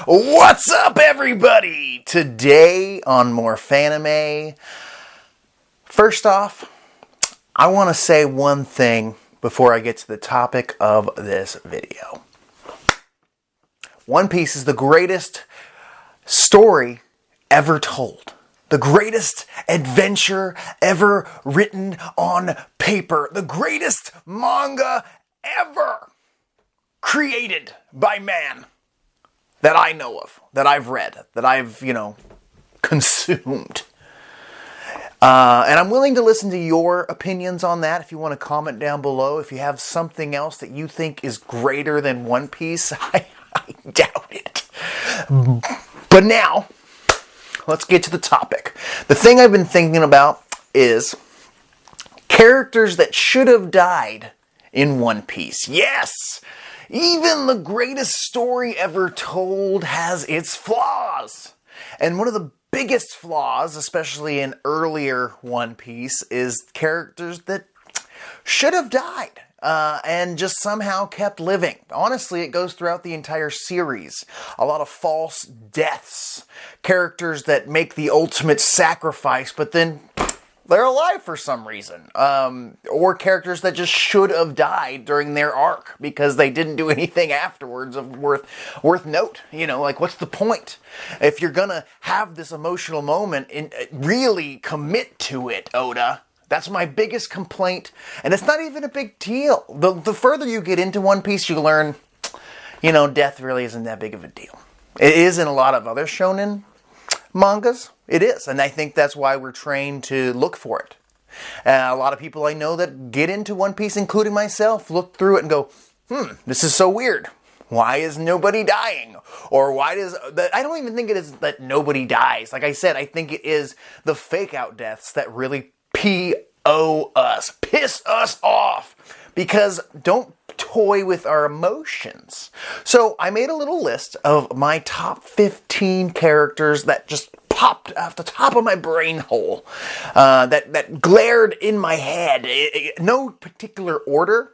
What's up, everybody? Today on More Fanime. First off, I want to say one thing before I get to the topic of this video. One Piece is the greatest story ever told. The greatest adventure ever written on paper. The greatest manga ever created by man. That I know of, that I've read, that I've, consumed. And I'm willing to listen to your opinions on that. If you want to comment down below, if you have something else that you think is greater than One Piece, I doubt it. But now, let's get to the topic. The thing I've been thinking about is characters that should have died in One Piece. Yes! Even the greatest story ever told has its flaws. And one of the biggest flaws, especially in earlier One Piece, is characters that should have died and just somehow kept living. Honestly, it goes throughout the entire series. A lot of false deaths. Characters that make the ultimate sacrifice, but then they're alive for some reason. Or characters that just should have died during their arc because they didn't do anything afterwards of worth note. What's the point? If you're gonna have this emotional moment and really commit to it, Oda. That's my biggest complaint. And it's not even a big deal. The further you get into One Piece, you learn, death really isn't that big of a deal. It is in a lot of other shonen mangas. It is, and I think that's why we're trained to look for it. A lot of people I know that get into One Piece, including myself, look through it and go, this is so weird. Why is nobody dying? Or why does... I don't even think it is that nobody dies. Like I said, I think it is the fake-out deaths that really P.O. us. Piss us off. Because don't toy with our emotions. So I made a little list of my top 15 characters that just popped off the top of my brain hole, that glared in my head. No particular order.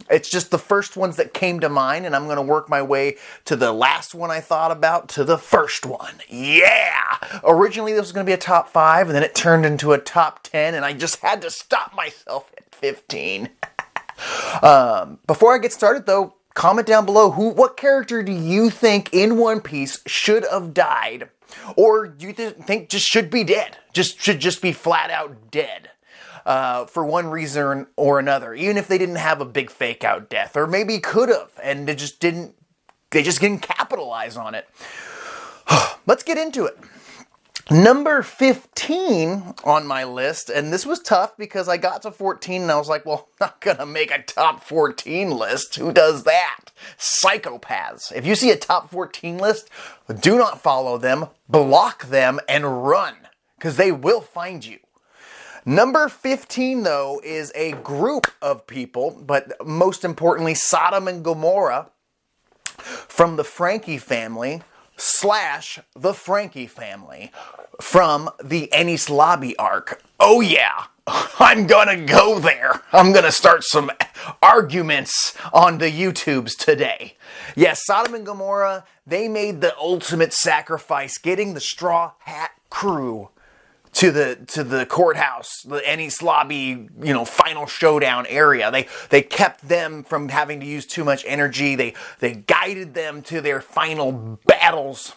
It's just the first ones that came to mind, and I'm going to work my way to the last one I thought about to the first one. Yeah! Originally, this was going to be a top 5, and then it turned into a top 10, and I just had to stop myself at 15. Before I get started, though, comment down below what character do you think in One Piece should have died, or do you think just should be dead? Should just be flat out dead for one reason or another, even if they didn't have a big fake out death, or maybe could have and they just didn't capitalize on it. Let's get into it. Number 15 on my list, and this was tough because I got to 14 and I was like, well, I'm not going to make a top 14 list. Who does that? Psychopaths. If you see a top 14 list, do not follow them, block them, and run, because they will find you. Number 15, though, is a group of people, but most importantly, Sodom and Gomorrah from the Frankie family / the Frankie family from the Enies Lobby arc. Oh yeah, I'm gonna go there. I'm gonna start some arguments on the YouTubes today. Yes, Sodom and Gomorrah, they made the ultimate sacrifice, getting the Straw Hat crew to the courthouse, the Enies Lobby, final showdown area. They kept them from having to use too much energy. They guided them to their final battles.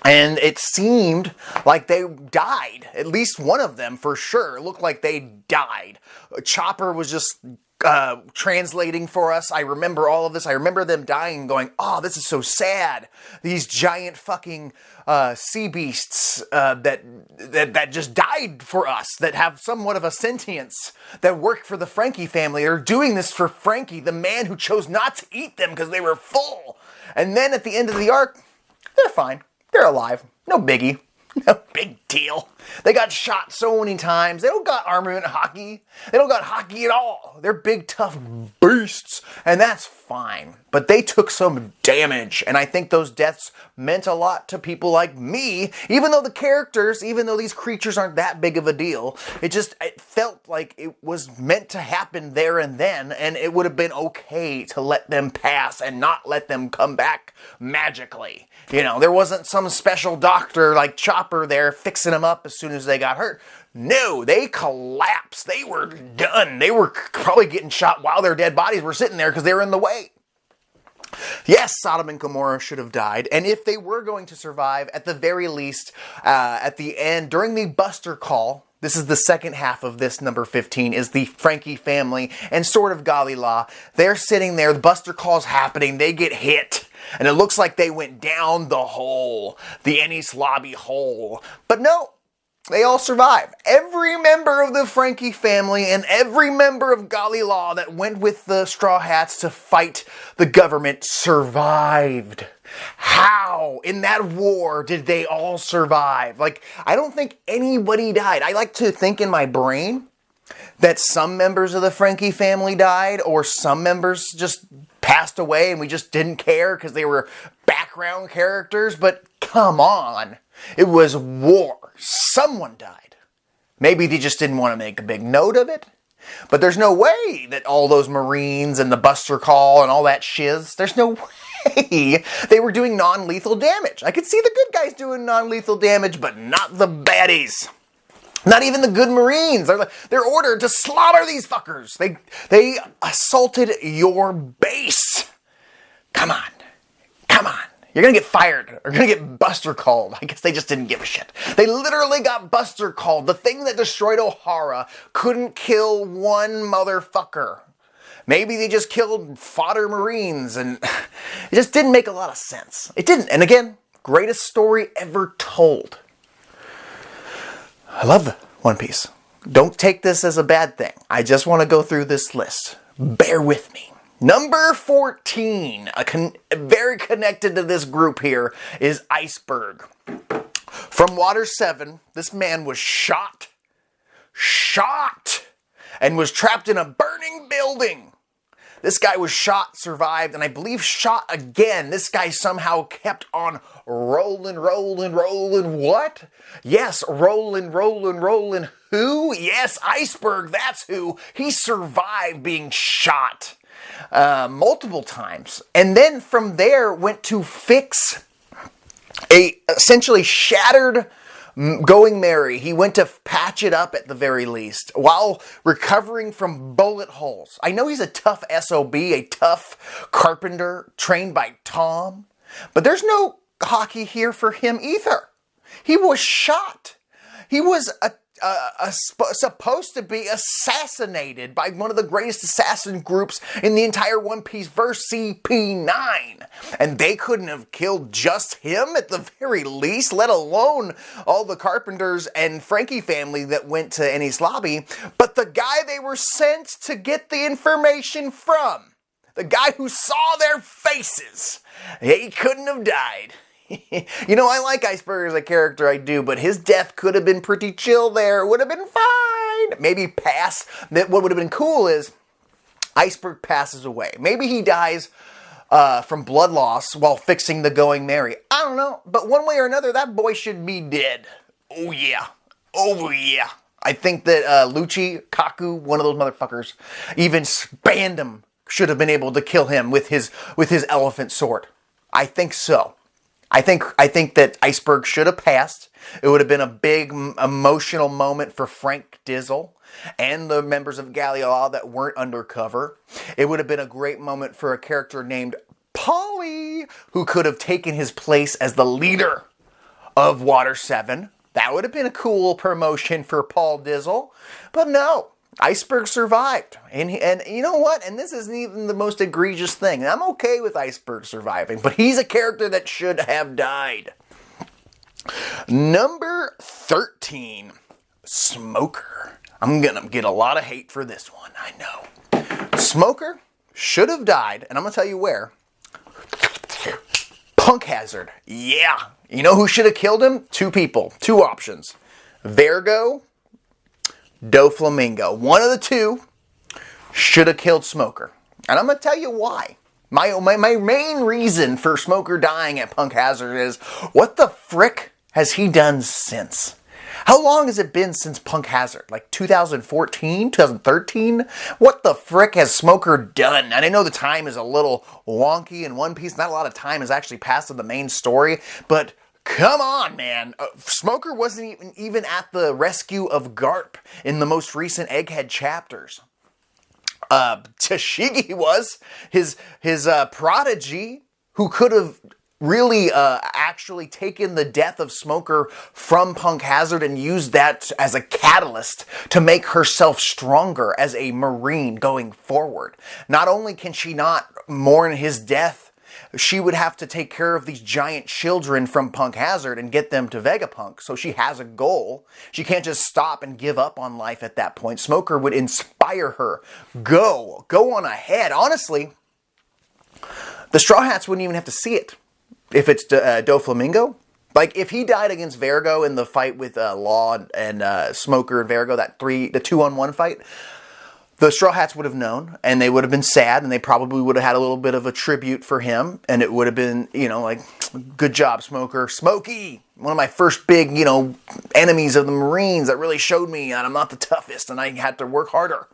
And it seemed like they died. At least one of them, for sure. It looked like they died. Chopper was just translating for us. I remember all of this. I remember them dying and going, oh, this is so sad. These giant fucking sea beasts that just died for us, that have somewhat of a sentience, that work for the Frankie family, are doing this for Frankie, the man who chose not to eat them because they were full. And then at the end of the arc, they're fine. They're alive. No biggie. No big deal. They got shot so many times. They don't got armament hockey. They don't got hockey at all. They're big, tough beasts. And that's fine. But they took some damage. And I think those deaths meant a lot to people like me. Even though these creatures aren't that big of a deal, it felt like it was meant to happen there and then. And it would have been okay to let them pass and not let them come back magically. There wasn't some special doctor like Chopper there fixing them up as soon as they got hurt. No, they collapsed. They were done. They were probably getting shot while their dead bodies were sitting there because they were in the way. Yes, Sodom and Gomorrah should have died. And if they were going to survive, at the very least, at the end, during the Buster Call, this is the second half of this number 15, is the Frankie family and sort of Galila. They're sitting there, the Buster Call's happening, they get hit. And it looks like they went down the hole, the Ennis Lobby hole. But no, they all survive. Every member of the Frankie family and every member of Galila that went with the Straw Hats to fight the government survived. How in that war did they all survive? I don't think anybody died. I like to think in my brain that some members of the Frankie family died or some members just passed away and we just didn't care because they were background characters, but come on. It was war. Someone died. Maybe they just didn't want to make a big note of it, but there's no way that all those Marines and the Buster Call and all that shiz, there's no way they were doing non-lethal damage. I could see the good guys doing non-lethal damage, but not the baddies. Not even the good Marines. They're ordered to slaughter these fuckers. They assaulted your base. Come on. You're going to get fired. Or going to get Buster called. I guess they just didn't give a shit. They literally got Buster called. The thing that destroyed O'Hara couldn't kill one motherfucker. Maybe they just killed fodder Marines. And it just didn't make a lot of sense. It didn't. And again, greatest story ever told. I love One Piece. Don't take this as a bad thing. I just want to go through this list. Bear with me. Number 14, very connected to this group here, is Iceberg. From Water 7, this man was shot, and was trapped in a burning building. This guy was shot, survived, and I believe shot again. This guy somehow kept on rolling. What? Yes, rolling. Who? Yes, Iceberg, that's who. He survived being shot multiple times. And then from there went to fix a essentially shattered Going Merry. He went to patch it up at the very least while recovering from bullet holes. I know he's a tough SOB, a tough carpenter trained by Tom, but there's no hockey here for him either. He was shot. He was supposed to be assassinated by one of the greatest assassin groups in the entire One Piece verse, CP9. And they couldn't have killed just him at the very least, let alone all the Carpenters and Frankie family that went to Ennis Lobby. But the guy they were sent to get the information from, the guy who saw their faces, he couldn't have died. I like Iceberg as a character, I do, but his death could have been pretty chill there. It would have been fine. Maybe pass. What would have been cool is Iceberg passes away. Maybe he dies from blood loss while fixing the Going Merry. I don't know, but one way or another, that boy should be dead. Oh yeah. I think that Lucci, Kaku, one of those motherfuckers, even Spandom should have been able to kill him with his elephant sword. I think so. I think that Iceberg should have passed. It would have been a big emotional moment for Frank Dizzle and the members of Gallia that weren't undercover. It would have been a great moment for a character named Polly, who could have taken his place as the leader of Water 7. That would have been a cool promotion for Paul Dizzle. But no, Iceberg survived. And you know what? And this isn't even the most egregious thing. I'm okay with Iceberg surviving, but he's a character that should have died. Number 13, Smoker. I'm gonna get a lot of hate for this one, I know. Smoker should have died, and I'm gonna tell you where. Punk Hazard. Yeah. You know who should have killed him? Two people. Two options. Vergo, Doflamingo. One of the two should have killed Smoker. And I'm going to tell you why. My main reason for Smoker dying at Punk Hazard is, what the frick has he done since? How long has it been since Punk Hazard? Like 2014? 2013? What the frick has Smoker done? And I know the time is a little wonky in One Piece. Not a lot of time has actually passed in the main story. But come on, man. Smoker wasn't even at the rescue of Garp in the most recent Egghead chapters. Tashigi was his prodigy, who could have really actually taken the death of Smoker from Punk Hazard and used that as a catalyst to make herself stronger as a Marine going forward. Not only can she not mourn his death, she would have to take care of these giant children from Punk Hazard and get them to Vegapunk. So she has a goal. She can't just stop and give up on life at that point. Smoker would inspire her. Go on ahead. Honestly, the Straw Hats wouldn't even have to see it. If it's Doflamingo, like if he died against Vergo in the fight with Law and Smoker and Vergo, the 2-on-1 fight, the Straw Hats would have known, and they would have been sad, and they probably would have had a little bit of a tribute for him, and it would have been, like, good job, Smoker. Smokey! One of my first big, enemies of the Marines that really showed me that I'm not the toughest, and I had to work harder.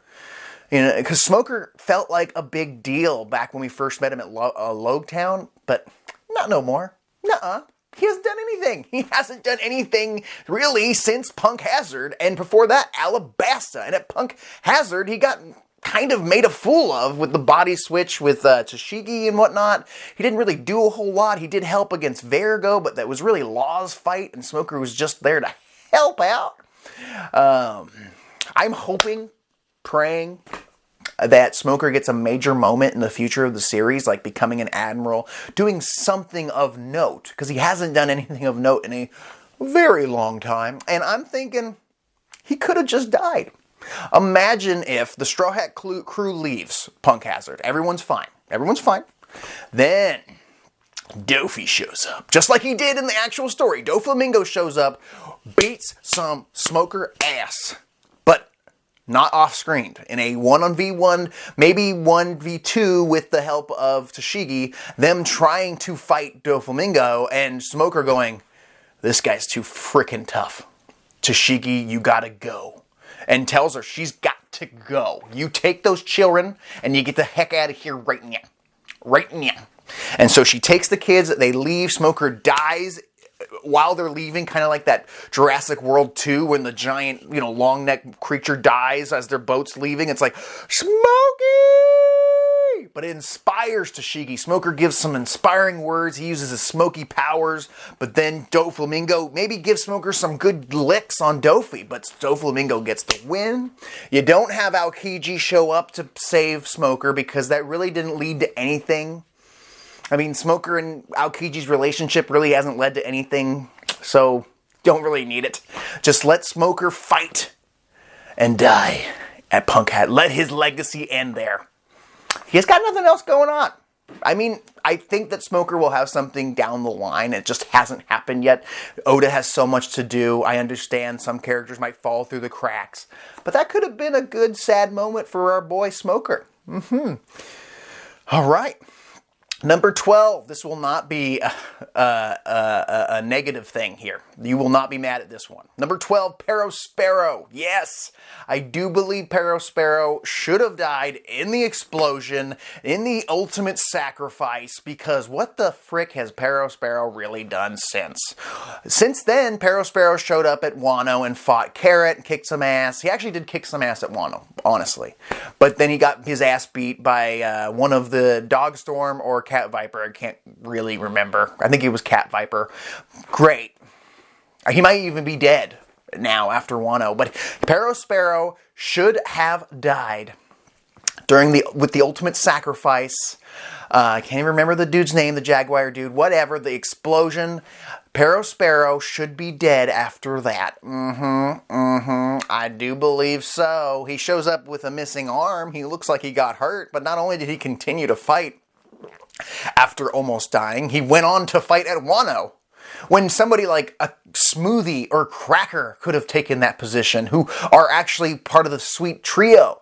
Because Smoker felt like a big deal back when we first met him at Logtown, but not no more. Nuh-uh. He hasn't done anything. He hasn't done anything really since Punk Hazard, and before that, Alabasta. And at Punk Hazard, he got kind of made a fool of with the body switch with Tashigi and whatnot. He didn't really do a whole lot. He did help against Vergo, but that was really Law's fight, and Smoker was just there to help out. I'm hoping, praying, that Smoker gets a major moment in the future of the series, like becoming an admiral, doing something of note, because he hasn't done anything of note in a very long time. And I'm thinking he could have just died. Imagine if the Straw Hat crew leaves Punk Hazard. Everyone's fine. Then Dofi shows up, just like he did in the actual story. Doflamingo shows up, beats some Smoker ass. Not off-screen. In a 1-on-V1, maybe 1v2 with the help of Tashigi, them trying to fight Doflamingo, and Smoker going, this guy's too freaking tough. Tashigi, you gotta go. And tells her she's got to go. You take those children, and you get the heck out of here right now. Right now. And so she takes the kids, they leave, Smoker dies while they're leaving, kind of like that Jurassic World 2 when the giant, long neck creature dies as their boat's leaving. It's like, Smokey! But it inspires Tashigi. Smoker gives some inspiring words. He uses his smoky powers. But then Doflamingo maybe gives Smoker some good licks on Dofi. But Doflamingo gets the win. You don't have Aokiji show up to save Smoker because that really didn't lead to anything. I mean, Smoker and Aokiji's relationship really hasn't led to anything, so don't really need it. Just let Smoker fight and die at Punk Hat. Let his legacy end there. He's got nothing else going on. I mean, I think that Smoker will have something down the line. It just hasn't happened yet. Oda has so much to do. I understand some characters might fall through the cracks. But that could have been a good, sad moment for our boy Smoker. All right. Number 12, this will not be a negative thing here. You will not be mad at this one. Number 12, Perospero. Yes, I do believe Perospero should have died in the explosion, in the ultimate sacrifice, because what the frick has Perospero really done since? Since then, Perospero showed up at Wano and fought Carrot and kicked some ass. He actually did kick some ass at Wano, honestly. But then he got his ass beat by one of the Dogstorm or Cat Viper. I can't really remember. I think it was Cat Viper. Great. He might even be dead now after Wano. But Perospero should have died with the ultimate sacrifice. I can't even remember the dude's name, the Jaguar dude. Whatever, the explosion. Perospero should be dead after that. I do believe so. He shows up with a missing arm. He looks like he got hurt. But not only did he continue to fight, After almost dying, he went on to fight at Wano, when somebody like a Smoothie or Cracker could have taken that position, who are actually part of the Sweet Trio.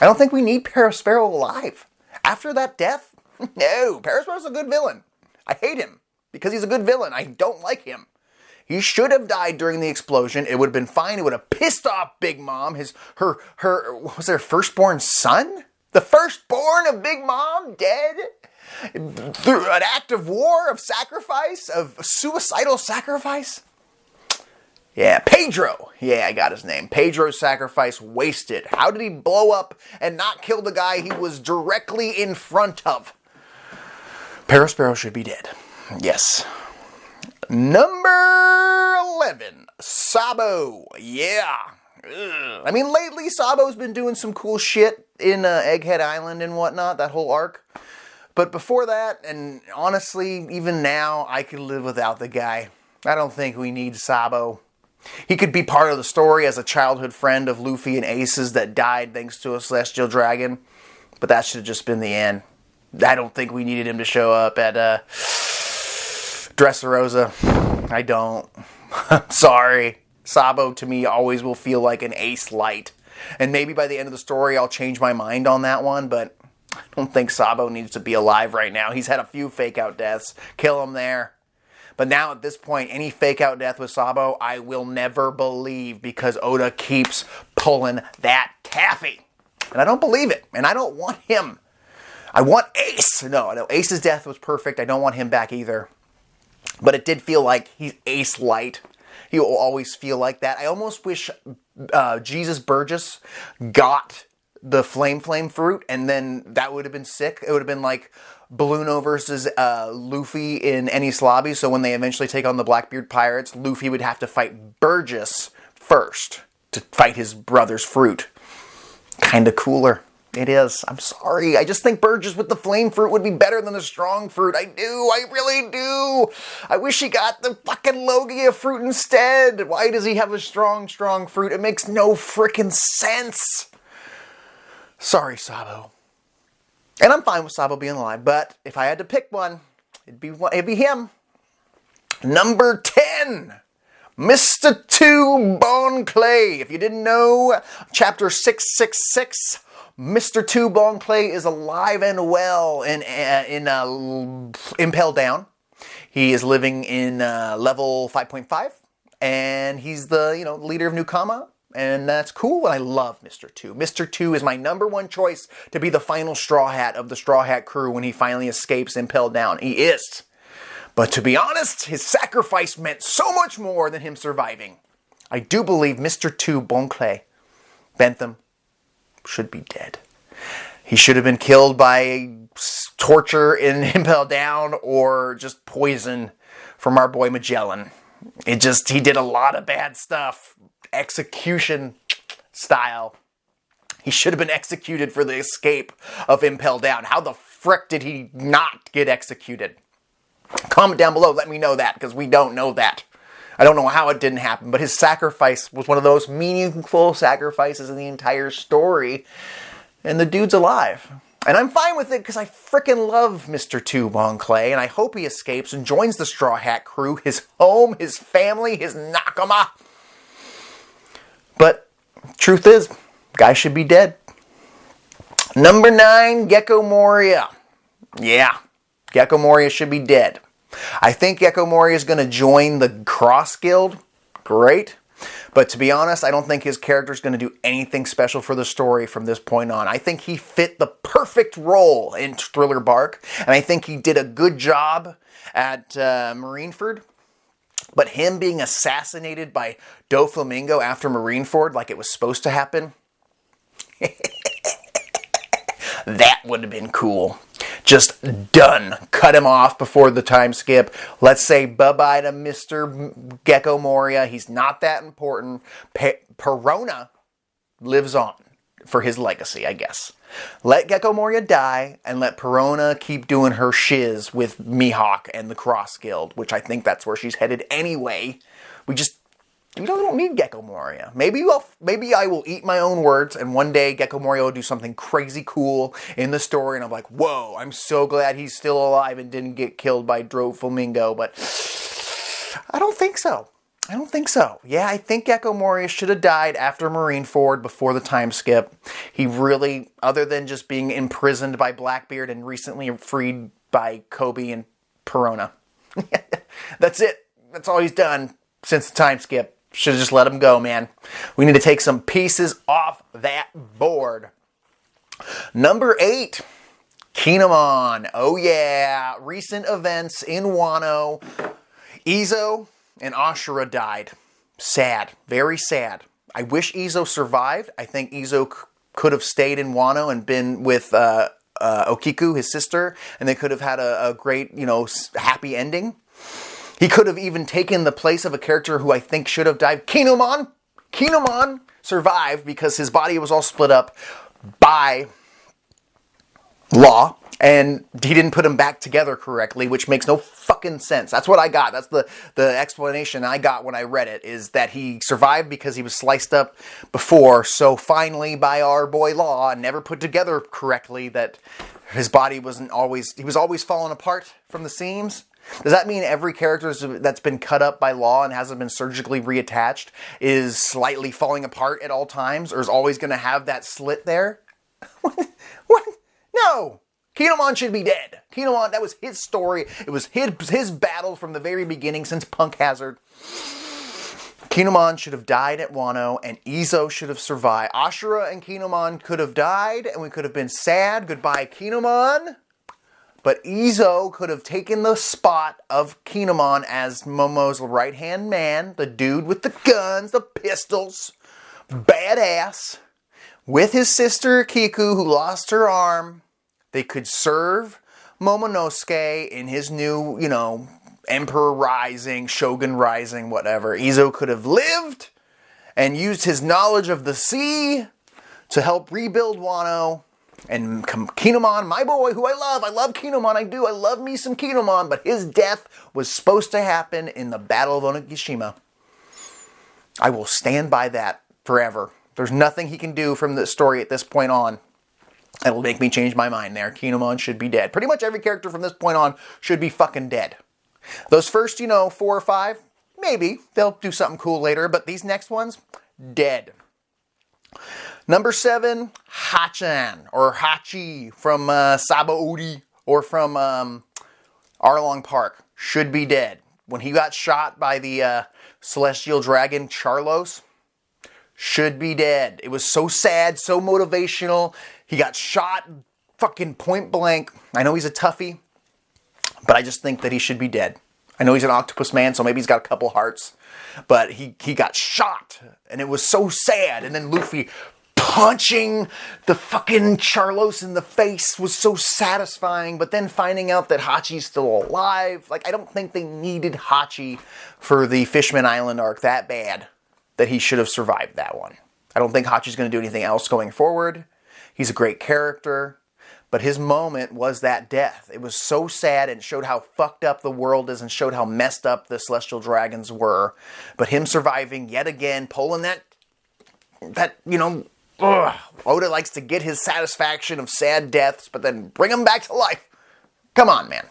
I don't think we need Perospero alive. After that death, no, Perospero's a good villain. I hate him because he's a good villain. I don't like him. He should have died during the explosion. It would have been fine. It would have pissed off Big Mom, her was her firstborn son? The firstborn of Big Mom dead? Through an act of war, of sacrifice, of suicidal sacrifice? Yeah, Pedro. Yeah, I got his name. Pedro's sacrifice wasted. How did he blow up and not kill the guy he was directly in front of? Perospero should be dead. Yes. Number 11, Sabo. Yeah. Ugh. I mean, lately Sabo's been doing some cool shit in Egghead Island and whatnot, that whole arc. But before that, and honestly, even now, I could live without the guy. I don't think we need Sabo. He could be part of the story as a childhood friend of Luffy and Ace's that died thanks to a celestial dragon. But that should have just been the end. I don't think we needed him to show up at Dressrosa. I don't. Sorry. Sabo, to me, always will feel like an Ace light. And maybe by the end of the story, I'll change my mind on that one, but I don't think Sabo needs to be alive right now. He's had a few fake-out deaths. Kill him there. But now, at this point, any fake-out death with Sabo, I will never believe because Oda keeps pulling that taffy. And I don't believe it. And I don't want him. I want Ace. No, Ace's death was perfect. I don't want him back either. But it did feel like he's Ace light. He will always feel like that. I almost wish Jesus Burgess got the flame fruit, and then that would have been sick. It would have been like Balloon versus Luffy in Enies Lobby. So when they eventually take on the Blackbeard Pirates, Luffy would have to fight Burgess first to fight his brother's fruit. Kind of cooler. It is. I'm sorry. I just think Burgess with the flame fruit would be better than the strong fruit. I do. I really do. I wish he got the fucking Logia fruit instead. Why does he have a strong fruit? It makes no frickin' sense. Sorry, Sabo. And I'm fine with Sabo being alive, but if I had to pick one, it'd be him. Number 10. Mr. 2 Bon Clay. If you didn't know, chapter 666, Mr. 2 Bon Clay is alive and well in Pell Down. He is living in level 5.5, and he's the leader of Newkama, and that's cool. And I love Mr. 2. Mr. 2 is my number one choice to be the final Straw Hat of the Straw Hat crew when he finally escapes in Pell Down. He is. But to be honest, his sacrifice meant so much more than him surviving. I do believe Mr. 2 Bon Clay, Bentham, should be dead. He should have been killed by torture in Impel Down or just poison from our boy Magellan. He did a lot of bad stuff. Execution style. He should have been executed for the escape of Impel Down. How the frick did he not get executed? Comment down below, let me know that, because we don't know that. I don't know how it didn't happen, but his sacrifice was one of those meaningful sacrifices in the entire story, and the dude's alive. And I'm fine with it, because I frickin' love Mr. 2 Bon Clay, and I hope he escapes and joins the Straw Hat crew, his home, his family, his nakama. But, truth is, guy should be dead. Number 9, Gecko Moria. Yeah, Gecko Moria should be dead. I think Gecko Moria is going to join the Cross Guild. Great. But to be honest, I don't think his character is going to do anything special for the story from this point on. I think he fit the perfect role in Thriller Bark. And I think he did a good job at Marineford. But him being assassinated by Doflamingo after Marineford like it was supposed to happen, that would have been cool. Just done. Cut him off before the time skip. Let's say bye-bye to Mr. Gecko Moria. He's not that important. Perona lives on for his legacy, I guess. Let Gecko Moria die and let Perona keep doing her shiz with Mihawk and the Cross Guild, which I think that's where she's headed anyway. We don't need Gecko Moria. Maybe I will eat my own words, and one day Gecko Moria will do something crazy cool in the story, and I'm like, whoa, I'm so glad he's still alive and didn't get killed by Doflamingo, but I don't think so. Yeah, I think Gecko Moria should have died after Marineford before the time skip. He really, other than just being imprisoned by Blackbeard and recently freed by Kobe and Perona. That's it. That's all he's done since the time skip. Should have just let him go, man. We need to take some pieces off that board. Number 8, Kinemon. Oh yeah, recent events in Wano. Izo and Ashura died. Sad, very sad. I wish Izo survived. I think Izo could have stayed in Wano and been with Okiku, his sister, and they could have had a great, happy ending. He could have even taken the place of a character who I think should have died. Kinemon! Kinemon survived because his body was all split up by Law, and he didn't put them back together correctly, which makes no fucking sense. That's what I got. That's the explanation I got when I read it, is that he survived because he was sliced up before, so finally by our boy Law, never put together correctly, that his body he was always falling apart from the seams. Does that mean every character that's been cut up by Law and hasn't been surgically reattached is slightly falling apart at all times, or is always going to have that slit there? What? No! Kinemon should be dead. Kinemon, that was his story. It was his battle from the very beginning since Punk Hazard. Kinemon should have died at Wano, and Izo should have survived. Ashura and Kinemon could have died, and we could have been sad. Goodbye, Kinemon. But Izo could have taken the spot of Kinemon as Momo's right-hand man, the dude with the guns, the pistols, badass, with his sister Kiku, who lost her arm. They could serve Momonosuke in his new, Emperor Rising, Shogun Rising, whatever. Izo could have lived and used his knowledge of the sea to help rebuild Wano. And Kinemon, my boy, who I love Kinemon, I love me some Kinemon, but his death was supposed to happen in the Battle of Onigashima. I will stand by that forever. There's nothing he can do from the story at this point on that'll make me change my mind there. Kinemon should be dead. Pretty much every character from this point on should be fucking dead. Those first, 4 or 5, maybe. They'll do something cool later, but these next ones, dead. Number 7, Hatchan, or Hachi from Sabo Uri, or from Arlong Park, should be dead. When he got shot by the celestial dragon Charlos, should be dead. It was so sad, so motivational. He got shot fucking point blank. I know he's a toughie, but I just think that he should be dead. I know he's an octopus man, so maybe he's got a couple hearts, but he got shot, and it was so sad. And then Luffy punching the fucking Charlos in the face was so satisfying, but then finding out that Hachi's still alive, I don't think they needed Hachi for the Fishman Island arc that bad that he should have survived that one. I don't think Hachi's going to do anything else going forward. He's a great character, but his moment was that death. It was so sad and showed how fucked up the world is and showed how messed up the Celestial Dragons were. But him surviving yet again, pulling that Oda likes to get his satisfaction of sad deaths, but then bring him back to life. Come on, man.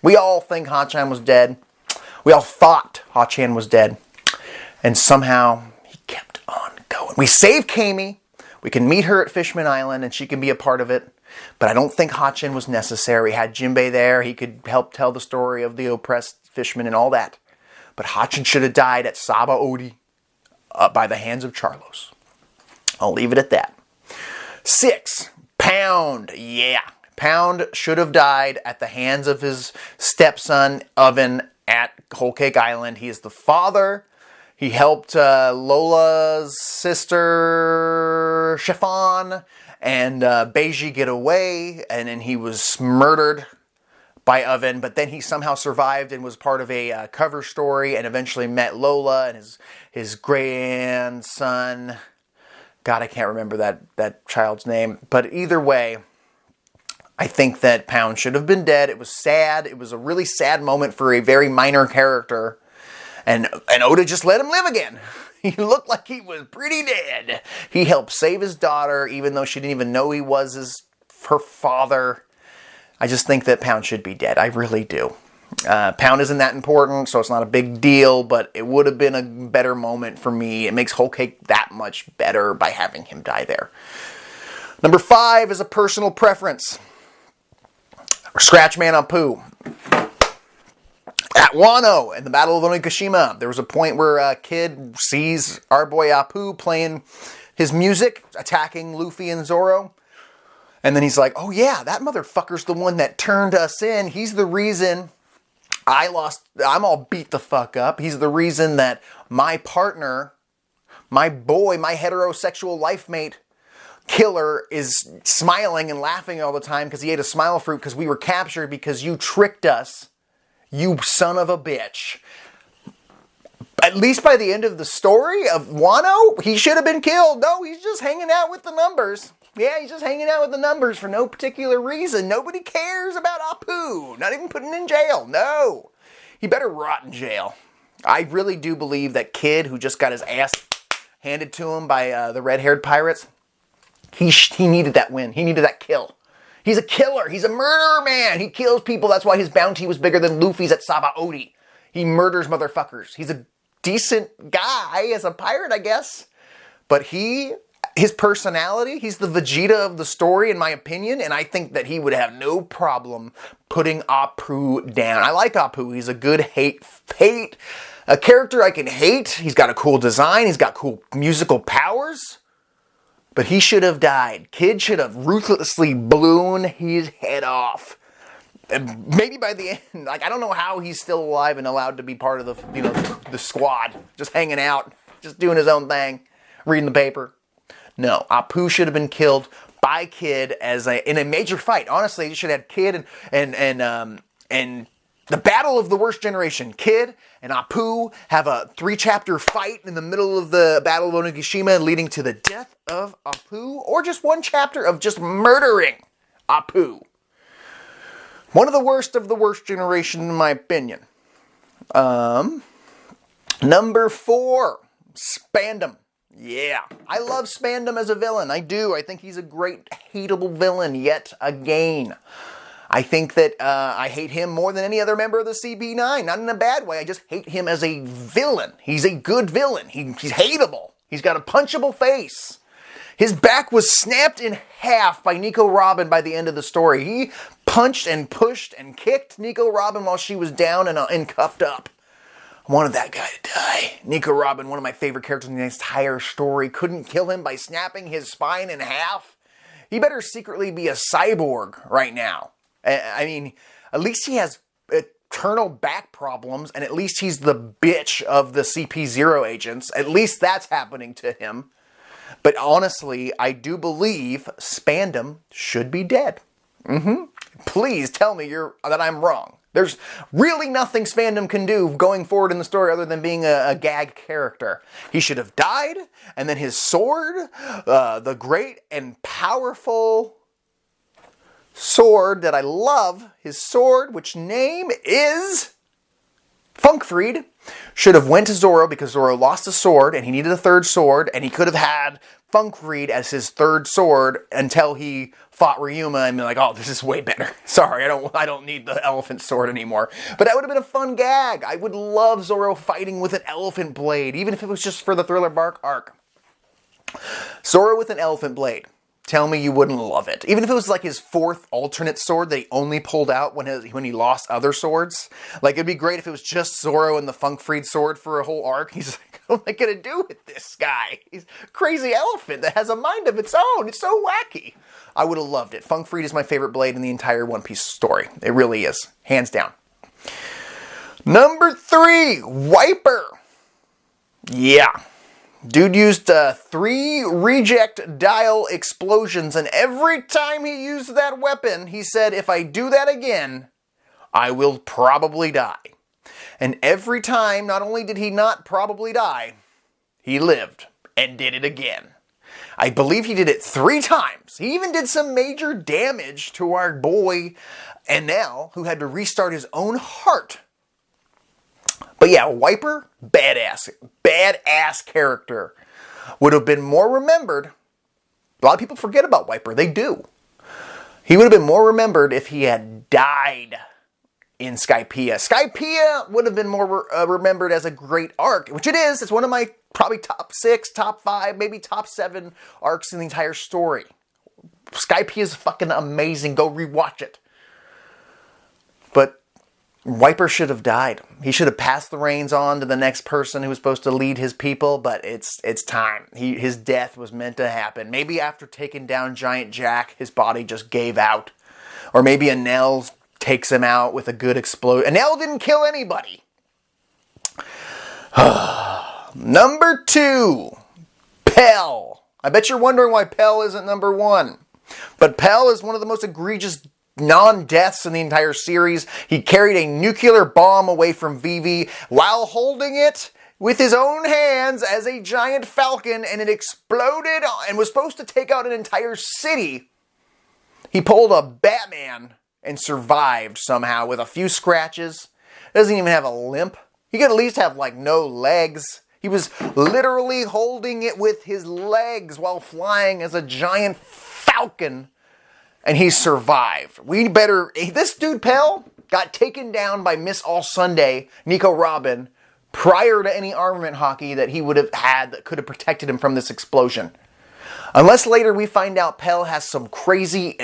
We all think Hatchan was dead. We all thought Hatchan was dead. And somehow he kept on going. We saved Kami. We can meet her at Fishman Island and she can be a part of it. But I don't think Hatchan was necessary. Had Jinbei there, he could help tell the story of the oppressed fishermen and all that. But Hatchan should have died at Saba Odi by the hands of Charlos. I'll leave it at that. 6, Pound. Yeah. Pound should have died at the hands of his stepson, Oven, at Whole Cake Island. He is the father. He helped Lola's sister, Chiffon, and Beiji get away, and then he was murdered by Oven, but then he somehow survived and was part of a cover story and eventually met Lola and his grandson. God, I can't remember that child's name. But either way, I think that Pound should have been dead. It was sad. It was a really sad moment for a very minor character. And Oda just let him live again. He looked like he was pretty dead. He helped save his daughter, even though she didn't even know he was her father. I just think that Pound should be dead. I really do. Pound isn't that important, so it's not a big deal, but it would have been a better moment for me. It makes Whole Cake that much better by having him die there. Number 5 is a personal preference. Scratchman Apu. At Wano, in the Battle of Onigashima, there was a point where a kid sees our boy Apu playing his music, attacking Luffy and Zoro. And then he's like, oh yeah, that motherfucker's the one that turned us in. He's the reason I'm all beat the fuck up. He's the reason that my partner, my boy, my heterosexual life mate, Killer, is smiling and laughing all the time because he ate a smile fruit because we were captured because you tricked us. You son of a bitch. At least by the end of the story of Wano, he should have been killed. No, he's just hanging out with the numbers. Yeah, he's just hanging out with the numbers for no particular reason. Nobody cares about Apu. Not even putting him in jail. No. He better rot in jail. I really do believe that kid who just got his ass handed to him by the red-haired pirates, he needed that win. He needed that kill. He's a killer. He's a murderer man. He kills people. That's why his bounty was bigger than Luffy's at Sabaody. He murders motherfuckers. He's a decent guy as a pirate, I guess. But his personality, he's the Vegeta of the story, in my opinion, and I think that he would have no problem putting Apu down. I like Apu. He's a good a character I can hate. He's got a cool design. He's got cool musical powers. But he should have died. Kid should have ruthlessly blown his head off. And maybe by the end, I don't know how he's still alive and allowed to be part of the squad. Just hanging out, just doing his own thing, reading the paper. No, Apu should have been killed by Kid in a major fight. Honestly, you should have had Kid and the battle of the worst generation. Kid and Apu have a 3-chapter fight in the middle of the Battle of Onigashima, leading to the death of Apu, or just 1 chapter of just murdering Apu. One of the worst generation, in my opinion. Number 4, Spandom. Yeah, I love Spandom as a villain. I do. I think he's a great, hateable villain yet again. I think that I hate him more than any other member of the CB9. Not in a bad way. I just hate him as a villain. He's a good villain. He's hateable. He's got a punchable face. His back was snapped in half by Nico Robin by the end of the story. He punched and pushed and kicked Nico Robin while she was down and cuffed up. I wanted that guy to die. Nico Robin, one of my favorite characters in the entire story, couldn't kill him by snapping his spine in half. He better secretly be a cyborg right now. I mean, at least he has eternal back problems, and at least he's the bitch of the CP0 agents. At least that's happening to him. But honestly, I do believe Spandom should be dead. Please tell me that I'm wrong. There's really nothing Spandom can do going forward in the story other than being a gag character. He should have died, and then his sword, the great and powerful sword that I love, his sword, which name is Funkfried, should have went to Zoro because Zoro lost a sword and he needed a 3rd sword, and he could have had Funkfried as his 3rd sword until he fought Ryuma and be like, oh, this is way better. Sorry, I don't need the elephant sword anymore. But that would have been a fun gag. I would love Zoro fighting with an elephant blade, even if it was just for the Thriller Bark arc. Zoro with an elephant blade. Tell me you wouldn't love it. Even if it was like his 4th alternate sword that he only pulled out when he lost other swords. Like, it'd be great if it was just Zoro and the Funkfried sword for a whole arc. He's like, what am I going to do with this guy? He's a crazy elephant that has a mind of its own. It's so wacky. I would have loved it. Funkfried is my favorite blade in the entire One Piece story. It really is. Hands down. Number 3, Wiper. Yeah. Dude used 3 reject dial explosions, and every time he used that weapon, he said, if I do that again, I will probably die. And every time, not only did he not probably die, he lived and did it again. I believe he did it 3 times. He even did some major damage to our boy Enel, who had to restart his own heart. But yeah, Wiper, badass. badass character. Would have been more remembered. A lot of people forget about Whitebeard. They do. He would have been more remembered if he had died in Skypiea. Skypiea would have been more remembered as a great arc, which it is. It's one of my probably top 6, top 5, maybe top 7 arcs in the entire story. Skypiea is fucking amazing. Go rewatch it. But Whitebeard should have died. He should have passed the reins on to the next person who was supposed to lead his people, but it's time. His death was meant to happen. Maybe after taking down Giant Jack, his body just gave out. Or maybe Enel takes him out with a good explosion. Enel didn't kill anybody. Number 2, Pell. I bet you're wondering why Pell isn't number 1. But Pell is one of the most egregious non-deaths in the entire series. He carried a nuclear bomb away from Vivi while holding it with his own hands as a giant falcon, and it exploded and was supposed to take out an entire city. He pulled a Batman and survived somehow with a few scratches. Doesn't even have a limp. He could at least have like no legs. He was literally holding it with his legs while flying as a giant falcon, and he survived. This dude Pell got taken down by Miss All Sunday, Nico Robin, prior to any armament hockey that he would have had that could have protected him from this explosion. Unless later we find out Pell has some crazy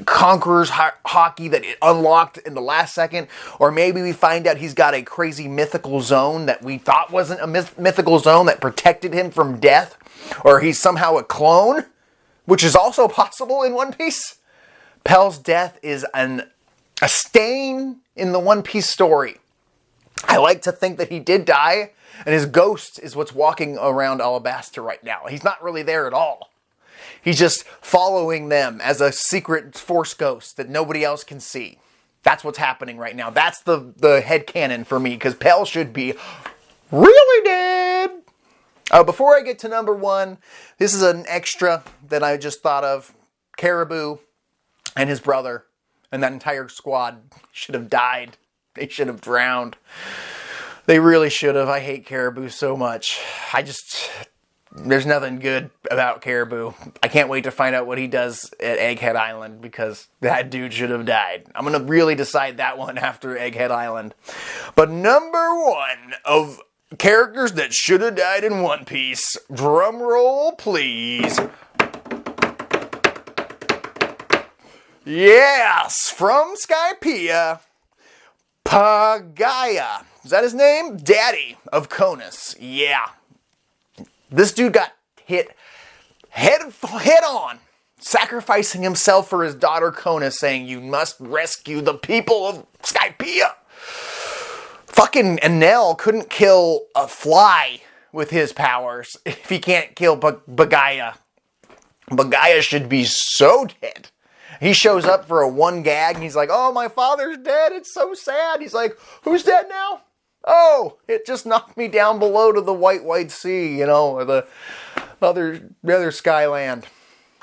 Conqueror's hockey that it unlocked in the last second, or maybe we find out he's got a crazy mythical zone that we thought wasn't a mythical zone that protected him from death, or he's somehow a clone, which is also possible in One Piece. Pell's death is a stain in the One Piece story. I like to think that he did die, and his ghost is what's walking around Alabasta right now. He's not really there at all. He's just following them as a secret force ghost that nobody else can see. That's what's happening right now. That's the headcanon for me, because Pell should be really dead. Before I get to number 1, this is an extra that I just thought of. Caribou and his brother and that entire squad should have died. They should have drowned. They really should have. I hate Caribou so much. There's nothing good about Caribou. I can't wait to find out what he does at Egghead Island, because that dude should have died. I'm going to really decide that one after Egghead Island. But number 1 of characters that should have died in One Piece. Drum roll, please. Yes, from Skypiea, Pagaya. Is that his name? Daddy of Conus. Yeah. This dude got hit head on, sacrificing himself for his daughter Conus, saying, "You must rescue the people of Skypiea." Fucking Enel couldn't kill a fly with his powers if he can't kill Pagaya. Pagaya should be so dead. He shows up for a one gag and he's like, "Oh, my father's dead. It's so sad." He's like, "Who's dead now?" "Oh, it just knocked me down below to the white sea, or the other Skyland.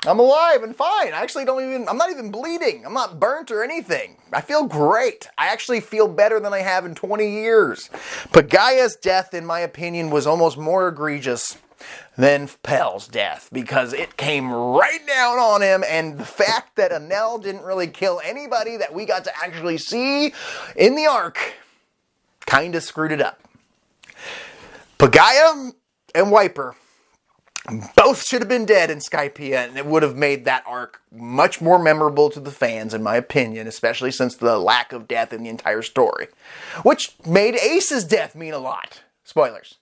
I'm alive and fine. I'm not even bleeding. I'm not burnt or anything. I feel great. I actually feel better than I have in 20 years. Pagaya's death, in my opinion, was almost more egregious than Pell's death, because it came right down on him, and the fact that Enel didn't really kill anybody that we got to actually see in the arc kind of screwed it up. Pagaya and Whitebeard both should have been dead in Skypiea, and it would have made that arc much more memorable to the fans, in my opinion, especially since the lack of death in the entire story, which made Ace's death mean a lot. Spoilers.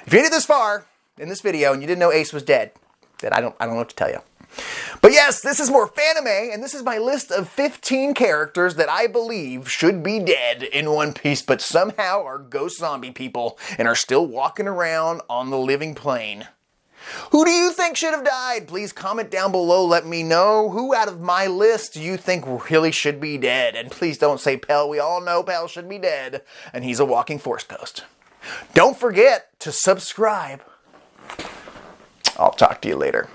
If you made it this far in this video and you didn't know Ace was dead, then I don't know what to tell you. But yes, this is more Fanime, and this is my list of 15 characters that I believe should be dead in One Piece, but somehow are ghost zombie people and are still walking around on the living plane. Who do you think should have died? Please comment down below. Let me know who out of my list do you think really should be dead. And please don't say Pell. We all know Pell should be dead, and he's a walking force ghost. Don't forget to subscribe. I'll talk to you later.